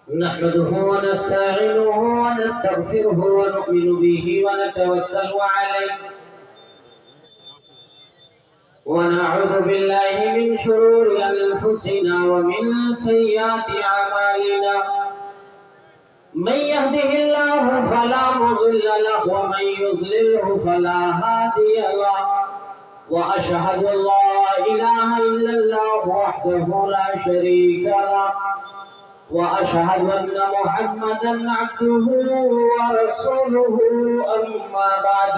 نحمده ونستعينه ونستغفره ونؤمن به ونتوكل عليه ونعوذ بالله من شرور أنفسنا ومن سيئات أعمالنا من يهده الله فلا مضل له ومن يضلله فلا هادي له وأشهد أن لا إله إلا الله وحده لا شريك له وأشهد أن محمدا عبده ورسوله أما بعد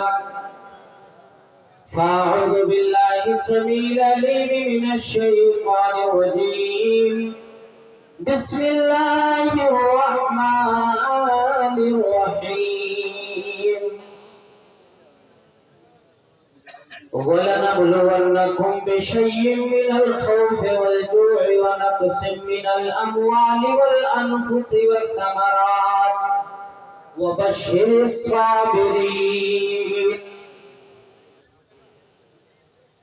فأعوذ بالله السميع العليم من الشيطان الرجيم بسم الله الرحمن الرحيم وَلَنَبْلُوَنَّكُمْ بِشَيْءٍ مِّنَ الْخَوْفِ وَالْجُوعِ وَنَقْصٍ مِّنَ الْأَمْوَالِ وَالْأَنفُسِ وَالثَّمَرَاتِ وَبَشِّرِ الصَّابِرِينَ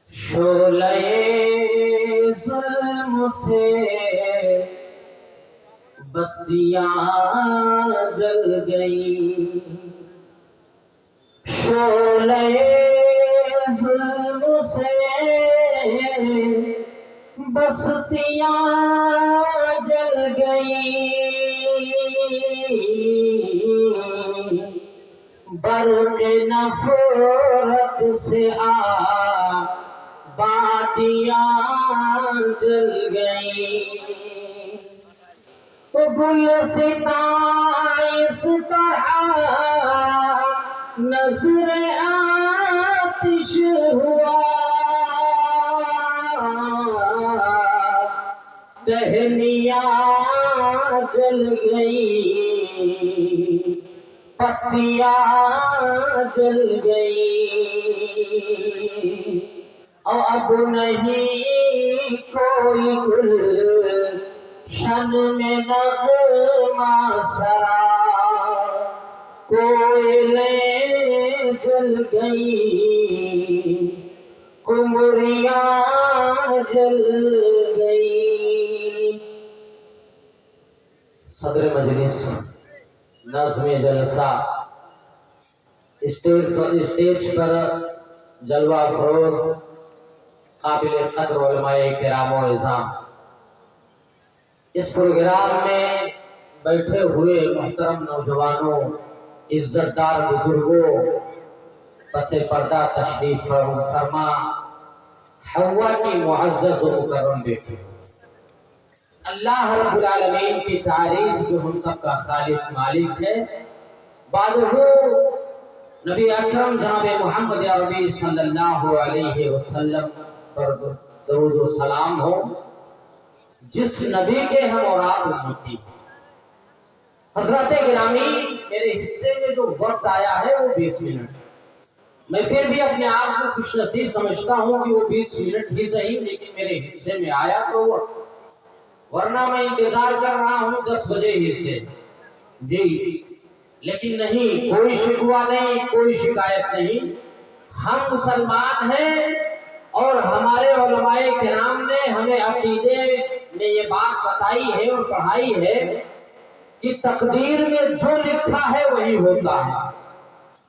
شعلۂ ظلم سے بستیاں جل گئی شعلۂ ظلم سے بستیاں جل گئی برق نفرت سے آبادیاں جل گئی گلستاں اس طرح نظر آتش ہوا ٹہنیاں جل گئی پتیاں جل گئی اور اب نہیں کوئی گل شن میں نغمہ سرا کوئلیں جل گئی قمریاں جل گئی صدر مجلس نظم جلسہ اسٹیج پر جلوہ افروز قابل قدر علماء کرام و عظام اس پروگرام میں بیٹھے ہوئے محترم نوجوانوں عزت دار بزرگوں پس پردہ تشریف فرما حوا کی معزز و مکرم بیٹے اللہ رب العالمین کی تعریف جو ہم سب کا خالق مالک ہے بعدہ نبی اکرم جناب محمد عربی صلی اللہ علیہ وسلم پر درود و سلام ہو جس نبی کے ہم اور آپ امتی حضرات گرامی میرے حصے میں جو وقت آیا ہے وہ 20 منٹ میں پھر بھی اپنے آپ کو خوش نصیب سمجھتا ہوں کہ وہ 20 منٹ ہی صحیح لیکن میرے حصے میں آیا تو ورنہ میں انتظار کر رہا ہوں 10 بجے ہی سے جی لیکن نہیں کوئی شکوہ نہیں کوئی شکایت نہیں ہم مسلمان ہیں اور ہمارے علماء کرام نے ہمیں عقیدے میں یہ بات بتائی ہے اور پڑھائی ہے کہ تقدیر میں جو لکھا ہے وہی ہوتا ہے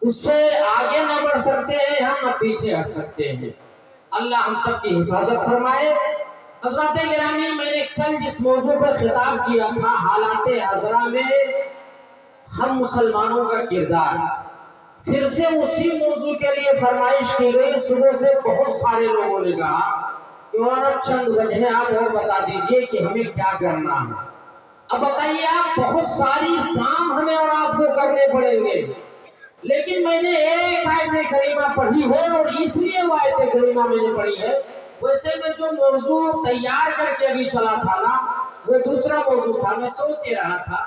اس سے آگے نہ بڑھ سکتے ہیں ہم نہ پیچھے ہٹ سکتے ہیں اللہ ہم سب کی حفاظت فرمائے حضرات گرامی میں نے کل جس موضوع پر خطاب کیا تھا حالات حضرہ میں ہم مسلمانوں کا کردار پھر سے اسی موضوع کے لیے فرمائش کی گئی صبح سے بہت سارے لوگوں نے کہا کہ مولانا چند وجہیں آپ اور بتا دیجئے کہ ہمیں کیا کرنا ہے اب بتائیے آپ بہت ساری کام ہمیں اور آپ کو کرنے پڑیں گے لیکن میں نے ایک آیت کریمہ پڑھی ہے اور اس لیے وہ آیت کریمہ میں نے پڑھی ہے ویسے میں جو موضوع تیار کر کے ابھی چلا تھا نا وہ دوسرا موضوع تھا میں سوچ ہی رہا تھا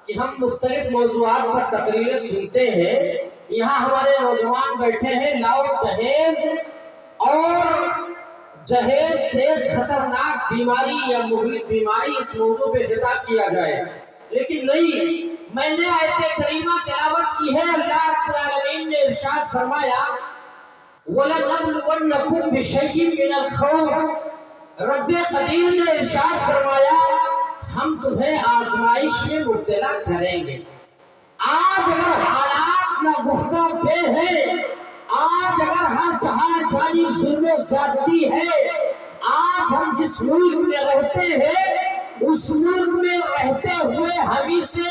کہ ہم مختلف موضوعات پر تقریریں سنتے ہیں یہاں ہمارے نوجوان بیٹھے ہیں لاؤ جہیز اور جہیز سے خطرناک بیماری یا مہلک بیماری اس موضوع پہ خطاب کیا جائے لیکن نہیں میں نے آیت کریمہ تلاوت کی ہے اللہ رب العالمین نے ارشاد فرمایا وَلَنَبْلُوَنَّكُمْ بِشَيْءٍ مِّنَ الْخَوْفِ رب قدیر نے ارشاد فرمایا ہم تمہیں آزمائش میں مبتلا کریں گے۔ آج اگر حالات نہ گفتہ پہ ہے، آج اگر ہر جہاں جانب ظلم و زیادتی ہے، آج ہم جس ملک میں رہتے ہیں اس ملک میں رہتے ہوئے ہمیں سے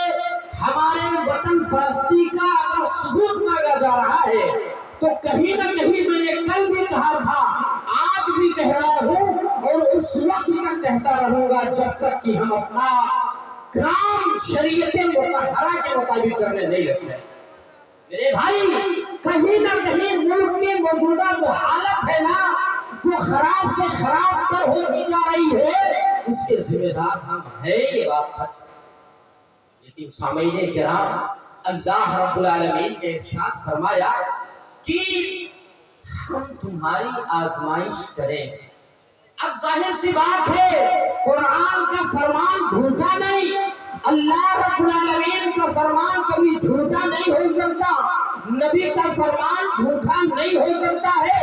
ہمارے وطن پرستی کا اگر ثبوت مانگا جا رہا ہے تو کہیں نہ کہیں میں نے کل بھی کہا تھا، آج بھی کہہ رہا ہوں اور اس وقت تک کہتا رہوں گا جب تک کہ ہم اپنا کام شریعت مطہرہ کے مطابق کرنے نہیں لگتے۔ میرے بھائی، کہیں نہ کہیں ملک کی موجودہ جو حالت ہے نا، جو خراب سے خراب تر ہوتی جا رہی ہے، اس کے ذمہ دار ہم ہیں، یہ بات سچ ہے۔ لیکن سامعین کرام، اللہ رب العالمین نے ارشاد فرمایا کہ ہم تمہاری آزمائش کریں۔ اب ظاہر سی بات ہے، قرآن کا فرمان جھوٹا نہیں، اللہ رب العالمین کا فرمان کبھی جھوٹا نہیں ہو سکتا، نبی کا فرمان جھوٹا نہیں ہو سکتا ہے۔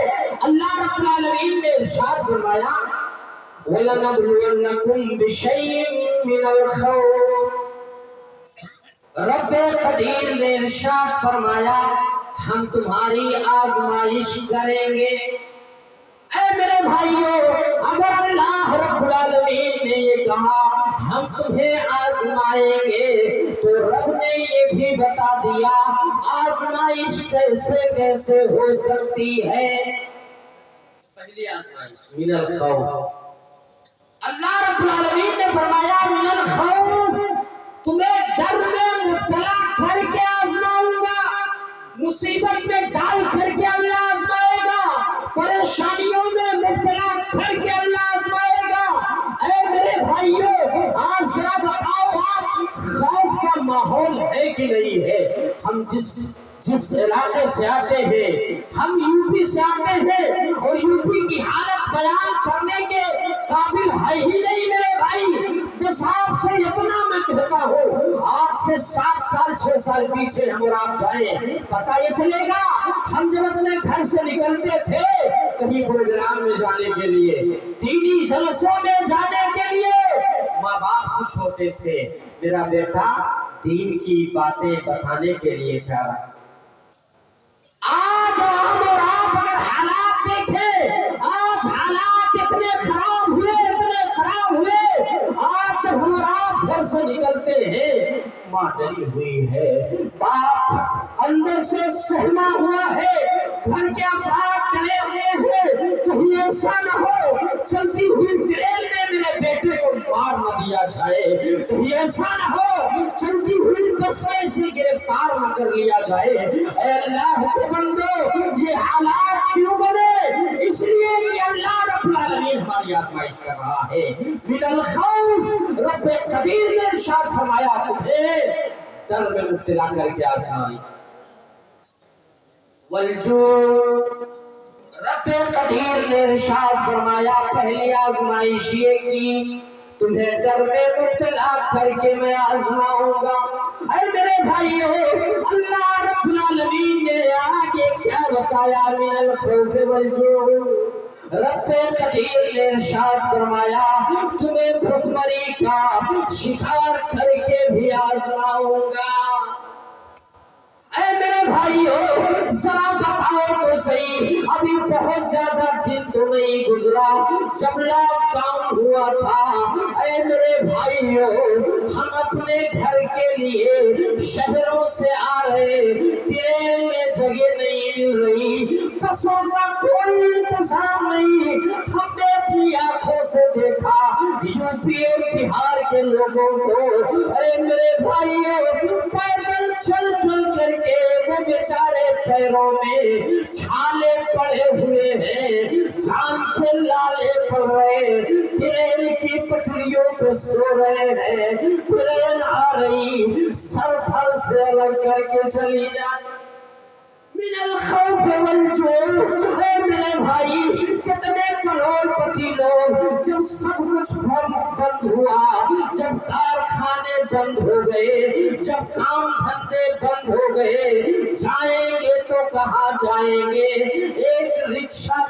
اللہ رب العالمین نے ارشاد فرمایا وَلَنَبْلُوَنَّكُمْ بِشَيْءٍ مِّنَ الْخَوْفِ، رب قدیر نے ارشاد فرمایا ہم تمہاری آزمائش کریں گے۔ اے میرے بھائیوں، اگر اللہ رب العالمین نے یہ کہا ہم تمہیں آزمائیں گے تو رب نے یہ بھی بتا دیا آزمائش کیسے کیسے ہو سکتی ہے۔ پہلی آزمائش من الخوف، اللہ رب العالمین نے فرمایا من الخوف، تمہیں ڈر میں مبتلا کر کے آزماؤں گا، مصیبت میں ڈال کر کے اللہ آزمائے گا، پریشانیوں میں مبتلا کر کے اللہ آزمائے گا۔ اے میرے بھائیوں، آج ذرا بتاؤ آپ، خوف کا ماحول ہے کہ نہیں ہے؟ ہم جس علاقے سے آتے ہیں، ہم یو پی سے آتے ہیں اور یو پی کی حالت بیان کرنے کے قابل ہے ہی نہیں میرے بھائی۔ بس آپ سے اتنا میں کہتا ہوں، آج سے 7 سال 6 سال پیچھے ہم اور آپ جائیں، پتہ یہ چلے گا ہم جب اپنے گھر سے نکلتے تھے کہیں پروگرام میں جانے کے لیے، دینی جلسوں میں جانے کے لیے، ماں باپ خوش ہوتے تھے، میرا بیٹا دین کی باتیں بتانے کے لیے جا رہا ہے۔ آج ہم اور آپ اگر حالات دیکھیں، آج حالات اتنے خراب ہوئے، اتنے خراب ہوئے، آج جب ہم اور آپ گھر سے نکلتے ہیں، ماں ڈری ہوئی ہے، باپ اندر سے سہما ہوا ہے، گھر کے افراد ڈرے ہوئے ہیں، کہیں ایسا نہ ہو چلتی ہوئی ٹرین میں میرے بیٹے کو مار نہ دیا جائے، کہیں ایسا نہ ہو چلتی ہوئی بس میں اسے گرفتار نہ کر لیا جائے۔ اے اللہ کے بندو، یہ حالات کیوں بنے؟ اس لیے کہ اللہ رب العالمین ہماری آزمائش کر رہا ہے۔ من الخوف، رب قدیر نے ارشاد فرمایا تمہیں ڈر میں مبتلا کر کے آزمائی۔ والجوع، رب قدیر نے ارشاد فرمایا پہلی آزمائش یہ کی تمہیں ڈر میں مبتلا کر کے میں آزماؤں گا۔ اے میرے بھائیو، اللہ رب العالمین نے آگے کیا بتایا؟ من الخوف والجوع، رب قدیر نے ارشاد فرمایا تمہیں بھوکمری کا شکار کر کے بھی آزماؤں گا۔ اے میرے بھائیو، ذرا بتاؤ تو صحیح، ابھی بہت زیادہ دن تو نہیں گزرا جب لاک ڈاؤن ہوا تھا۔ اے میرے بھائیو، ہم اپنے گھر کے لیے شہروں سے آ رہے، ٹرین میں جگہ نہیں مل رہی، بسوں کا کوئی انتظام نہیں، ہم نے اپنی آنکھوں سے دیکھا یو پی اور بہار کے لوگوں کو۔ اے میرے بھائیو، پیدل چل چل کر کے وہ بیچارے پیروں میں چھالے پڑے ہوئے ہیں، جان کے لالے پڑ رہے، ٹرین کی پٹریوں پہ سو رہے ہیں، ٹرین آ رہی سر پھر سے الگ کر کے چلی جاتی۔ من الخوف والجوع، اے میرے بھائی، کتنے کروڑ پتی لوگ جب سب کچھ بند ہوا، جب کارخانے بند ہو گئے، جب کام دھندے بند ہو گئے، جائیں گے تو کہاں جائیں گے؟ ایک رکشہ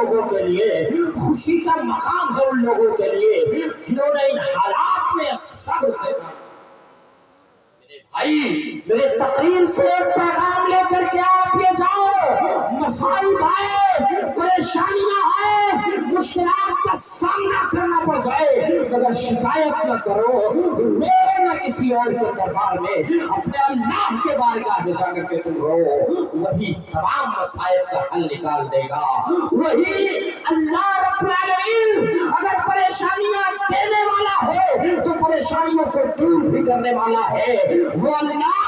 لوگوں کے لیے، خوشی کا مقام ہے ان لوگوں کے لیے جنہوں نے ان حالات میں صبر سے کام۔ بھائی میرے تقریر سے ایک پیغام لے کر کے آپ یہ جاؤ، مصائب آئے، پریشانیاں آئے، مشکلات کا سامنا کرنا پڑ جائے، مگر شکایت نہ کرو، رو نہ کسی اور کے دربار میں، اپنے اللہ کے بارگاہ میں جا کر کے تم رو، وہی تمام مصائب کا حل نکال دے گا۔ وہی اللہ رب العالمین اگر پریشانیاں دینے والا ہے تو پریشانیوں کو دور بھی کرنے والا ہے۔ وہ اللہ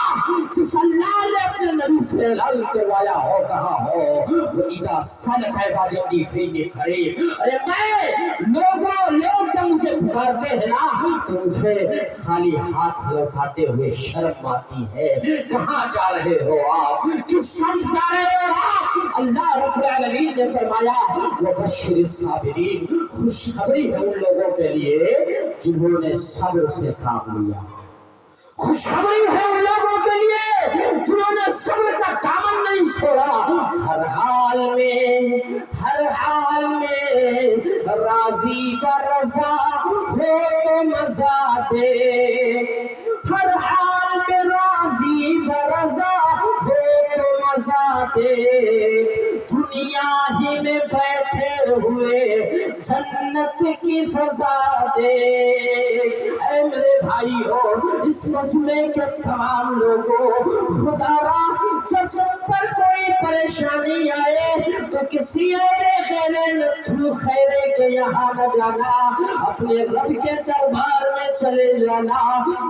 جس اللہ نے اپنے نبی سے اعلان کروایا ہو، کہا ہو وَإِذَا سَأَلَكَ عِبَادِي فَإِنِّي قَرِيبٌ، ارے لوگ جب مجھے پکارتے ہیں نا تو مجھے خالی ہاتھ لوٹاتے ہوئے شرم آتی ہے۔ کہاں جا رہے ہو آپ؟ کس سمت جا رہے ہو آپ؟ اللہ رب العالمین نے فرمایا وَبَشِّرِ الصَّابِرِينَ، خوشخبری ہے ان لوگوں کے لیے جنہوں نے صبر سے کام لیا۔ خوشخبری ہے ان لوگوں کے لیے جنہوں نے صبر کا دامن نہیں چھوڑا۔ ہر حال میں راضی برضا ہو تو مزہ دے، ہر حال میں راضی برضا ہو تو مزہ دے، دنیا ہی میں بیٹھے ہوئے جنت کی فضا دے۔ اے میرے بھائی ہو، اس مجمع کے تمام لوگوں، خدا را جب تم پر کوئی پریشانی آئے تو کسی اور خیر نتھو خیرے کے یہاں نہ جانا، اپنے رب کے دربار میں چلے جانا،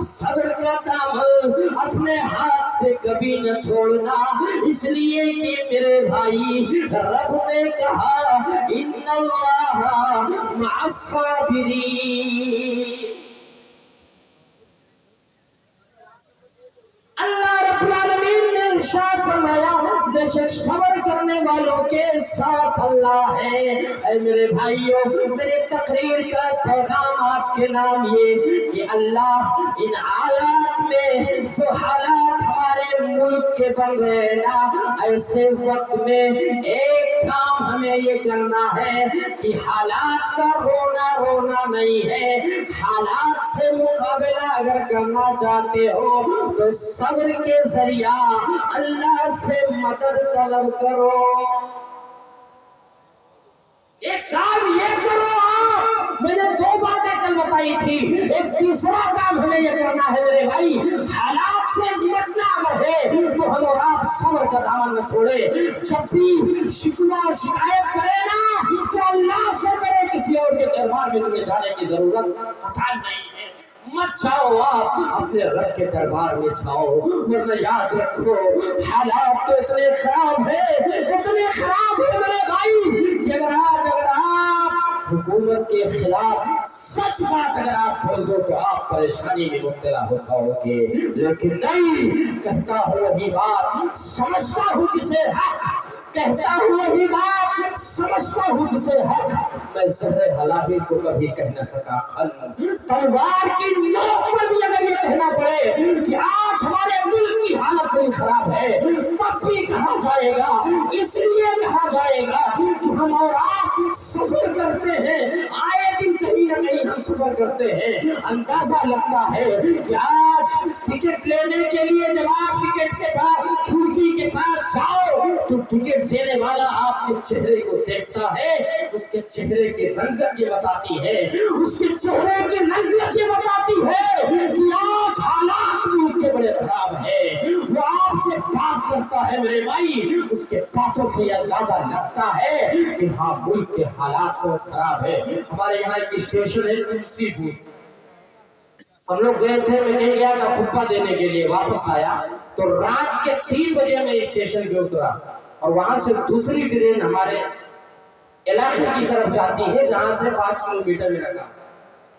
صبر کا دامن اپنے ہاتھ سے کبھی نہ چھوڑنا، اس لیے کہ میرے بھائی رب نے کہا ان اللہ مع الصابرین۔ اللہ رب العالمین نے ارشاد فرمایا بے شک صبر کرنے والوں کے ساتھ اللہ ہے۔ اے میرے بھائیوں، میرے تقریر کا پیغام آپ کے نام یہ کہ اللہ ان حالات میں جو حالات ہمارے ملک کے بن رہے ہیں نا، ایسے وقت میں ایک کام ہمیں یہ کرنا ہے کہ حالات کا رونا نہیں ہے، حالات سے مقابلہ اگر کرنا چاہتے ہو تو صبر کے ذریعہ اللہ سے مدد طلب کرو۔ ایک کام یہ کرو آپ، میں نے دو باتیں کل بتائی تھی، ایک تیسرا کام ہمیں یہ کرنا ہے میرے بھائی، حالات سے نمٹنا اگر ہے تو ہم اور آپ صبر کا دامن نہ چھوڑے۔ جب بھی شکوہ اور شکایت کرے نا تو اللہ سے کرے، کسی اور کے دربار میں تمہیں جانے کی ضرورت قطعاً نہیں ہے۔ مت جاؤ، آپ اپنے رب کے دربار میں جاؤ، ورنہ یاد رکھو حالات تو اتنے خراب ہیں میرے بھائی کہ اگر آپ حکومت کے خلاف سچ بات اگر آپ بول دو تو آپ پریشانی میں مبتلا ہو جاؤ گے، لیکن نہیں، کہتا ہوں وہی بات، سمجھتا ہوں جسے حق، کہتا ہوں وہی بات، سمجھتا ہوں جسے حق، میں زہر حلابی کو کبھی کہہ نہ سکا قلب، تلوار کی نوک پر بھی اگر یہ کہنا پڑے کہ آج ہمارے ملک کی حالت بڑی خراب ہے، تب بھی کہا جائے گا، اس لیے کہا جائے گا کہ ہم اور آپ سفر کرتے ہیں، آئے دن کہیں نہ کہیں ہم سفر کرتے ہیں، اندازہ لگتا ہے کہ آج ٹکٹ لینے کے لیے جب آپ ٹکٹ کے پاس کھڑکی کے پاس جاؤ تو ٹکٹ دینے والا آپ کے چہرے کو دیکھتا ہے، اس کے چہرے کی رنگت یہ بتاتی ہے، اس کے چہرے کی رنگت یہ بتاتی ہے کہ آج حالات ملک کے بڑے خراب ہیں۔ وہ آپ سے بات کرتا ہے میرے بھائی، اس کے باتوں سے یہ اندازہ لگتا ہے کہ ہاں ملک کے حالات تو خراب ہے۔ ہمارے یہاں ایک اسٹیشن ہے تلسی پور، ہم لوگ گئے تھے، میں کہیں گیا تھا خطبہ دینے کے لیے، واپس آیا تو رات کے 3 بجے میں اسٹیشن پہ اترا اور وہاں سے دوسری ٹرین ہمارے علاقے کی طرف جاتی ہے جہاں سے 5 کلومیٹر میں لگا۔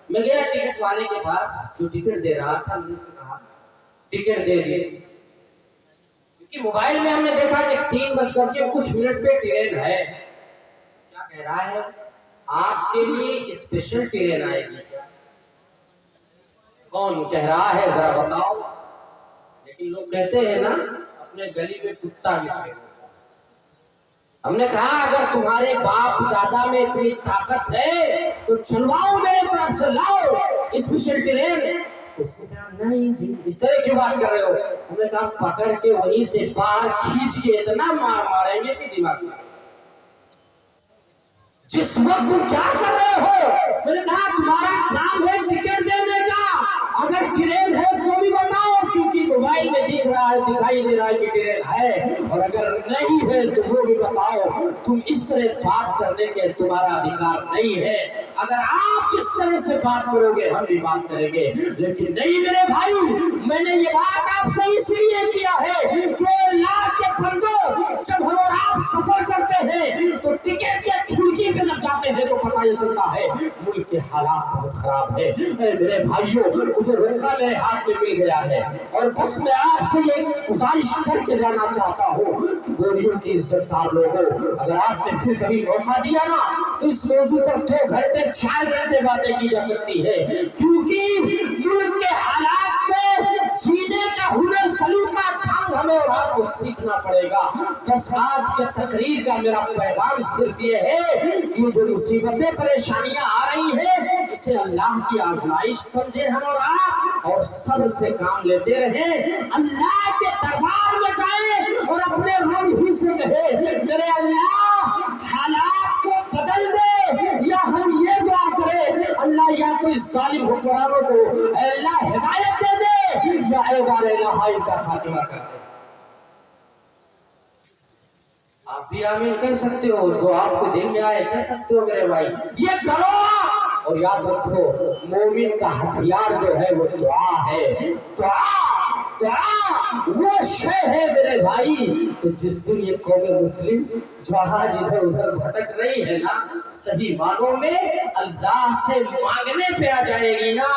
میں گیا ٹکٹ والے کے پاس جو ٹکٹ دے رہا تھا، میں نے سے کہا ٹکٹ دے دیے، کیونکہ موبائل میں ہم نے دیکھا کہ 3:00 پہ ٹرین ہے، کیا کہہ رہا ہے آپ کے لیے اسپیشل ٹرین آئے گی، کون کہہ رہا ہے ذرا بتاؤ؟ لیکن لوگ کہتے ہیں نا اپنے گلی میں کتا بھی ہم نے کہا اگر تمہارے باپ دادا میں اتنی طاقت ہے تو چلواؤ میرے طرف سے، لاؤ اسپیشل ٹرین۔ اس نے کہا نہیں جی، اس طرح کیوں بات کر رہے ہو؟ ہم نے کہا پکڑ کے وہیں سے باہر کھینچ کے اتنا ماریں گے کہ دماغ خراب۔ جس وقت تم کیا کر رہے ہو؟ میں نے کہا تمہارا کام ہے ٹکٹ دینے کا، اگر ٹرین ہے تو بھی بتاؤ، کیونکہ موبائل میں دکھ رہا ہے، دکھائی دے رہا ہے کہ ٹرین ہے، اور اگر نہیں ہے تو وہ بھی بتاؤ۔ تم اس طرح بات کرنے کے تمہارا ادھیکار نہیں ہے، اگر آپ جس طرح سے بات کرو گے ہم بھی بات کریں گے، لیکن نہیں میرے بھائی، میں نے یہ بات آپ سے اس لیے کیا ہے کہ اللہ کے بندو، جب ہم اور آپ سفر کرتے ہیں تو ٹکٹ کے کھڑکی پہ لگ جاتے ہیں تو پتہ یہ چلتا ہے ملک کے حالات بہت خراب ہے۔ میرے بھائیوں، مجھے روکا میرے ہاتھ میں مل گیا ہے، اور بس میں آپ سے یہ گزارش کر کے جانا چاہتا ہوں، بوریوں کی عزت دار لوگوں، اگر آپ نے پھر کبھی موقع دیا نا تو اس موضوع پر 2 گھنٹے 4 گھنٹے باتیں کی جا سکتی ہے، کیونکہ ملک کے حالات میں جینے کا ہنر، سلیقہ، ڈھنگ ہمیں اور آپ کو سیکھنا پڑے گا۔ بس آج کے تقریر کا میرا پیغام صرف یہ ہے کہ جو مصیبتیں پریشانیاں آ رہی ہیں اسے اللہ کی آزمائش سمجھے ہم اور آپ، اور صبر سے کام لیتے رہیں، اللہ کے دربار میں جائیں اور اپنے رب ہی سے کہیں میرے اللہ حالات کو بدل دے، یا ہم یہ دعا کریں اللہ یا کوئی ظالم حکمرانوں کو اے اللہ ہدایت دے دے، یا اے بار الہ ان کا خاتمہ کر دے۔ آپ بھی آمین کہہ سکتے ہو، جو آپ کو دل میں آئے کہہ سکتے ہو میرے بھائی، یہ کرو، اور یاد رکھو مومن کا ہتھیار جو ہے وہ دعا ہے۔ دعا وہ شے ہے میرے بھائی کہ جس دن یہ قوم مسلم جو آج ادھر ادھر بھٹک رہی ہے نا، صحیح معنوں میں اللہ سے مانگنے پہ آ جائے گی نا،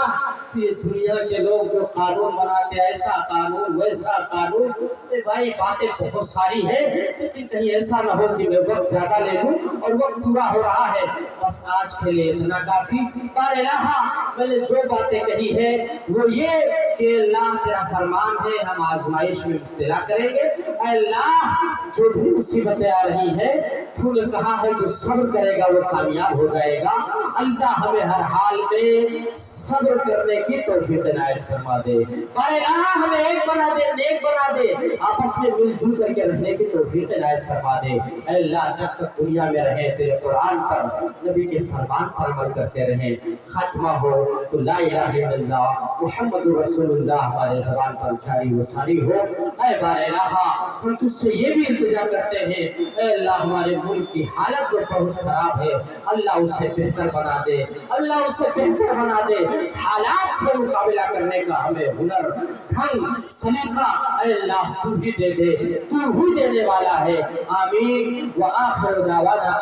تو یہ دنیا کے لوگ جو قانون بناتے ایسا قانون ویسا قانون، میرے بھائی باتیں بہت ساری ہیں، لیکن کہیں ایسا نہ ہو کہ میں وقت زیادہ لے لوں، اور وقت پورا ہو رہا ہے، بس آج کے لیے اتنا کافی۔ بار الہ میں نے جو باتیں کہی ہے وہ یہ کہ اللہ تیرا فرمان ہے، ہم آزمائش میں مبتلا کریں گے، اے اللہ جو بھی مصیبتیں آ رہی ہیں تو نے کہا ہے جو صبر کرے گا وہ کامیاب ہو جائے گا، اللہ ہمیں ہر حال میں صبر کرنے کی توفیق عنایت فرما دے، بار الہ ہمیں ایک بنا دے، نیک بنا دے، آپس میں مل جل کر کے رہنے کی توفیق عنایت فرما دے، اے اللہ جب تک دنیا میں رہے تیرے قرآن پر، نبی کے فرمان پر عمل کرتے رہیں، خاتمہ ہو تو لا الہ الا اللہ محمد رسول اللہ ہمارے زبان پر جاری و ساری ہو۔ اے بار الہ ہم تجھ سے یہ بھی التجا کرتے ہیں، اے اللہ ہمارے ملک کی حالت جو بہت خراب ہے اللہ اسے بہتر بنا دے، اللہ اسے بہتر بنا دے، حالات سے مقابلہ کرنے کا ہمیں ہنر، ڈھنگ، سلیقہ اے اللہ تو ہی دے دے، تو ہی دینے والا ہے، آمین۔ وآخر دعوانا